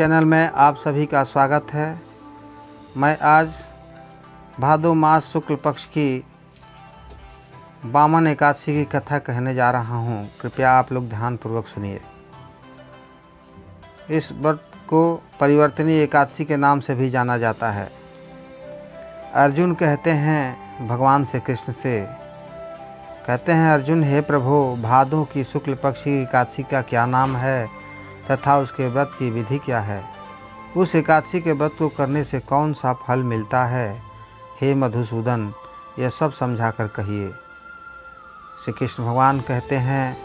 Channel में आप सभी का स्वागत है। मैं आज भादो मास शुक्ल पक्ष की वामन एकादशी की कथा कहने जा रहा हूँ। कृपया आप लोग ध्यानपूर्वक सुनिए। इस व्रत को परिवर्तनी एकादशी के नाम से भी जाना जाता है। अर्जुन कहते हैं भगवान से, कृष्ण से कहते हैं, अर्जुन हे प्रभु, भादो की शुक्ल पक्ष की एकादशी का क्या नाम है तथा उसके व्रत की विधि क्या है? उस एकादशी के व्रत को करने से कौन सा फल मिलता है? हे मधुसूदन, यह सब समझा कर कहिए। श्री कृष्ण भगवान कहते हैं,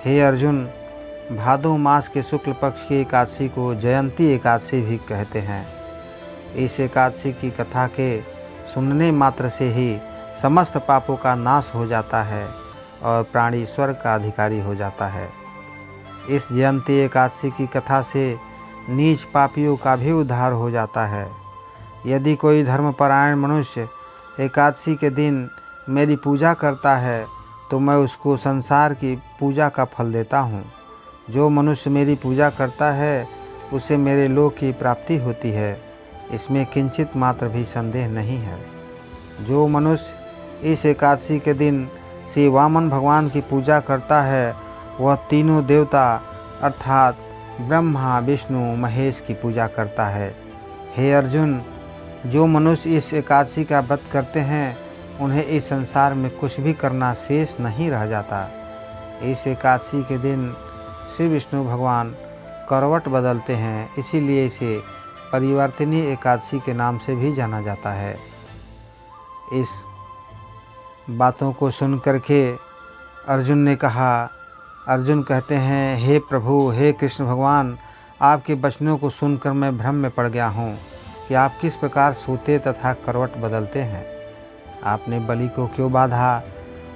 हे अर्जुन, भादो मास के शुक्ल पक्ष की एकादशी को जयंती एकादशी भी कहते हैं। इस एकादशी की कथा के सुनने मात्र से ही समस्त पापों का नाश हो जाता है और प्राणी स्वर्ग का अधिकारी हो जाता है। इस जयंती एकादशी की कथा से नीच पापियों का भी उद्धार हो जाता है। यदि कोई धर्मपरायण मनुष्य एकादशी के दिन मेरी पूजा करता है तो मैं उसको संसार की पूजा का फल देता हूँ। जो मनुष्य मेरी पूजा करता है उसे मेरे लोक की प्राप्ति होती है, इसमें किंचित मात्र भी संदेह नहीं है। जो मनुष्य इस एकादशी के दिन श्री वामन भगवान की पूजा करता है वह तीनों देवता अर्थात ब्रह्मा, विष्णु, महेश की पूजा करता है। हे अर्जुन, जो मनुष्य इस एकादशी का व्रत करते हैं उन्हें इस संसार में कुछ भी करना शेष नहीं रह जाता। इस एकादशी के दिन श्री विष्णु भगवान करवट बदलते हैं, इसीलिए इसे परिवर्तनी एकादशी के नाम से भी जाना जाता है। इस बातों को सुन करके अर्जुन ने कहा, अर्जुन कहते हैं, हे प्रभु, हे कृष्ण भगवान, आपके वचनों को सुनकर मैं भ्रम में पड़ गया हूँ कि आप किस प्रकार सोते तथा करवट बदलते हैं। आपने बलि को क्यों बाधा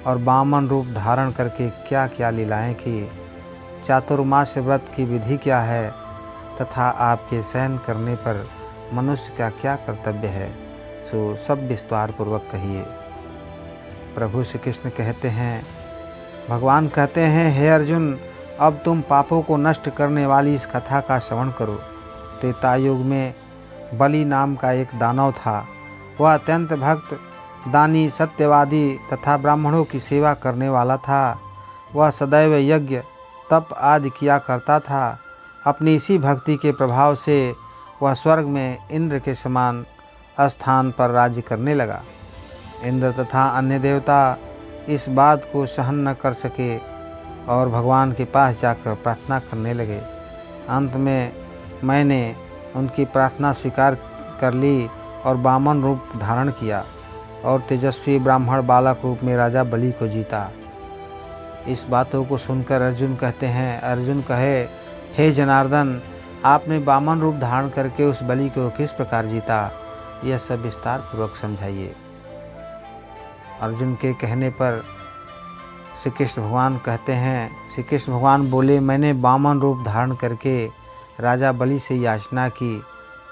और वामन रूप धारण करके क्या क्या लीलाएं की? चातुर्मास व्रत की विधि क्या है तथा आपके सहन करने पर मनुष्य का क्या कर्तव्य है? सो सब विस्तार पूर्वक कहिए। प्रभु श्री कृष्ण कहते हैं, भगवान कहते हैं, हे अर्जुन, अब तुम पापों को नष्ट करने वाली इस कथा का श्रवण करो। त्रेता युग में बलि नाम का एक दानव था। वह अत्यंत भक्त, दानी, सत्यवादी तथा ब्राह्मणों की सेवा करने वाला था। वह सदैव यज्ञ, तप आदि किया करता था। अपनी इसी भक्ति के प्रभाव से वह स्वर्ग में इंद्र के समान स्थान पर राज्य करने लगा। इंद्र तथा अन्य देवता इस बात को सहन न कर सके और भगवान के पास जाकर प्रार्थना करने लगे। अंत में मैंने उनकी प्रार्थना स्वीकार कर ली और वामन रूप धारण किया और तेजस्वी ब्राह्मण बालक रूप में राजा बलि को जीता। इस बातों को सुनकर अर्जुन कहते हैं, अर्जुन कहे, हे जनार्दन, आपने वामन रूप धारण करके उस बलि को किस प्रकार जीता? यह सब विस्तार पूर्वक समझाइए। अर्जुन के कहने पर श्री कृष्ण भगवान कहते हैं, श्री कृष्ण भगवान बोले, मैंने वामन रूप धारण करके राजा बलि से याचना की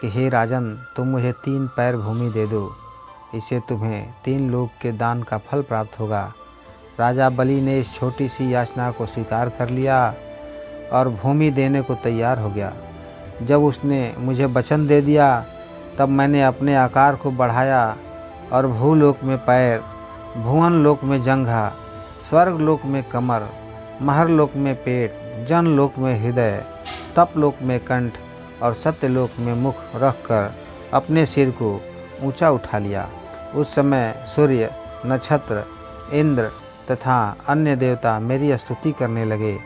कि हे राजन, तुम मुझे 3 पैर भूमि दे दो, इससे तुम्हें 3 लोक के दान का फल प्राप्त होगा। राजा बलि ने इस छोटी सी याचना को स्वीकार कर लिया और भूमि देने को तैयार हो गया। जब उसने मुझे वचन दे दिया तब मैंने अपने आकार को बढ़ाया और भूलोक में पैर, भुवन लोक में जंघा, स्वर्ग लोक में कमर, महर लोक में पेट, जन लोक में हृदय, तप लोक में कंठ और सत्यलोक में मुख रखकर अपने सिर को ऊंचा उठा लिया। उस समय सूर्य, नक्षत्र, इंद्र तथा अन्य देवता मेरी स्तुति करने लगे।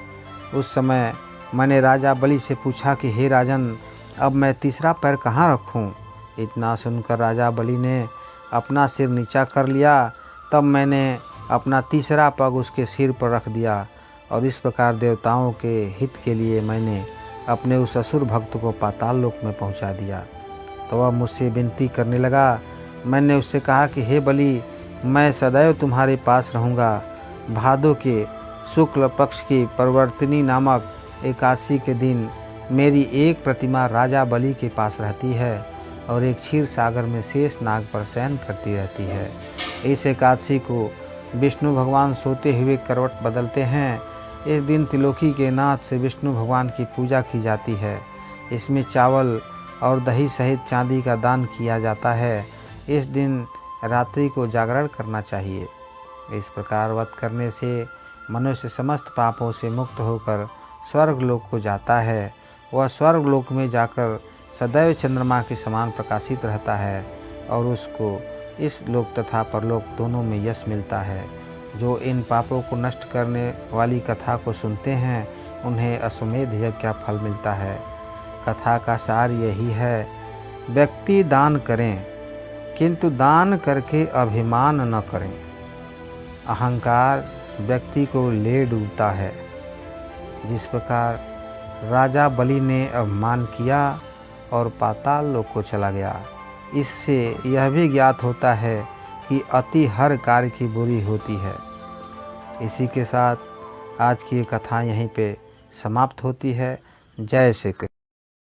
उस समय मैंने राजा बलि से पूछा कि हे राजन, अब मैं तीसरा पैर कहाँ रखूँ? इतना सुनकर राजा बलि ने अपना सिर नीचा कर लिया। तब मैंने अपना तीसरा पग उसके सिर पर रख दिया और इस प्रकार देवताओं के हित के लिए मैंने अपने उस असुर भक्त को पाताल लोक में पहुंचा दिया। तो वह मुझसे विनती करने लगा। मैंने उससे कहा कि हे बलि, मैं सदैव तुम्हारे पास रहूँगा। भादो के शुक्ल पक्ष की परिवर्तनी नामक एकादशी के दिन मेरी एक प्रतिमा राजा बलि के पास रहती है और एक क्षीर सागर में शेष नाग पर शयन करती रहती है। इस एकादशी को विष्णु भगवान सोते हुए करवट बदलते हैं। इस दिन त्रिलोकी के नाथ से विष्णु भगवान की पूजा की जाती है। इसमें चावल और दही सहित चांदी का दान किया जाता है। इस दिन रात्रि को जागरण करना चाहिए। इस प्रकार व्रत करने से मनुष्य समस्त पापों से मुक्त होकर स्वर्ग लोक को जाता है। वह स्वर्ग लोक में जाकर सदैव चंद्रमा के समान प्रकाशित रहता है और उसको इस लोक तथा परलोक दोनों में यश मिलता है। जो इन पापों को नष्ट करने वाली कथा को सुनते हैं उन्हें अश्वमेध यज्ञ का फल मिलता है। कथा का सार यही है, व्यक्ति दान करें किंतु दान करके अभिमान न करें। अहंकार व्यक्ति को ले डूबता है। जिस प्रकार राजा बलि ने अभिमान किया और पाताल लोक को चला गया। इससे यह भी ज्ञात होता है कि अति हर कार्य की बुरी होती है। इसी के साथ आज की कथा यहीं पे समाप्त होती है। जय श्री कृष्ण।